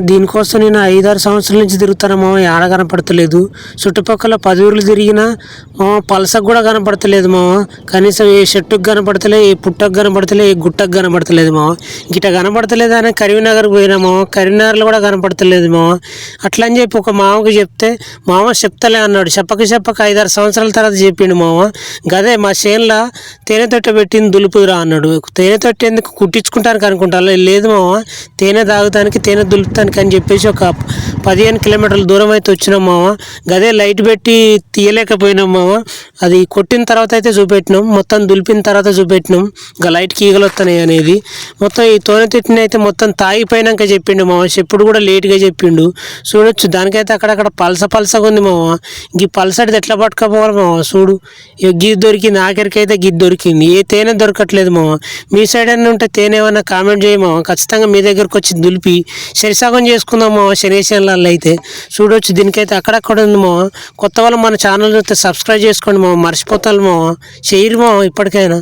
దీనికోసం నేను 5-6 సంవత్సరాల నుంచి తిరుగుతాను మామ. ఏడ కనపడతలేదు. చుట్టుపక్కల 10 ఊర్లు తిరిగినా పలసకు కూడా కనపడతలేదు మామ. కనీసం ఏ చెట్టుకు కనపడతలే, ఏ పుట్టకు కనపడతలే, ఏ గుట్టకు కనపడతలేదు మామ. గిట కనపడతలేదు అని కరీంనగర్కి పోయినా కరీంనగర్లో కూడా కనపడతలేదు మామ. అట్లా అని చెప్పి ఒక మామకు చెప్తే మామ చెప్తలే అన్నాడు. చెప్పక 5-6 సంవత్సరాల తర్వాత చెప్పిండు మామ. గదే మా చేనులో తేనె తొట్టె పెట్టింది దులుపురా అన్నాడు. తేనె తొట్టె ఎందుకు కుట్టించుకుంటానికి అనుకుంటా? లేదు మామ, తేనె తాగుతానికి తేనె దులుపుతానికి అని చెప్పేసి ఒక 15 కిలోమీటర్ల దూరం అయితే వచ్చినాం మామ. గదే లైట్ పెట్టి తీయలేకపోయినాం మామ. అది కొట్టిన తర్వాత అయితే చూపెట్టినాం, మొత్తం దులిపిన తర్వాత చూపెట్టినాం ఇంకా లైట్కి ఈగలు వస్తున్నాయి అనేది. మొత్తం ఈ తోనె తిట్టిన అయితే మొత్తం తాగిపోయినాక చెప్పిండు మామ. చెప్పుడు కూడా లేట్గా చెప్పిండు. చూడొచ్చు దానికైతే అక్కడక్కడ పలసగా ఉంది మామ. ఈ పలసడిది ఎట్లా పట్టుకపోవాలి మామ? చూడు, గిది దొరికింది, ఆఖరికైతే గిది దొరికింది. ఏ తేనె దొరకట్లేదు మామ. మీ సైడ్ అన్నీ ఉంటే తేనె ఏమన్నా కామెంట్ చేయమా. ఖచ్చితంగా మీ దగ్గరకు వచ్చి దులిపి సరిసగం చేసుకుందాం మామ. శనేషన్లలో అయితే చూడొచ్చు దీనికైతే అక్కడక్కడ ఉంది మామ. కొత్త వాళ్ళు మన ఛానల్ అయితే సబ్స్క్రైబ్ చేసుకోండి మామ. మర్చిపోతాను మామ. చేయరు మామ ఇప్పటికైనా.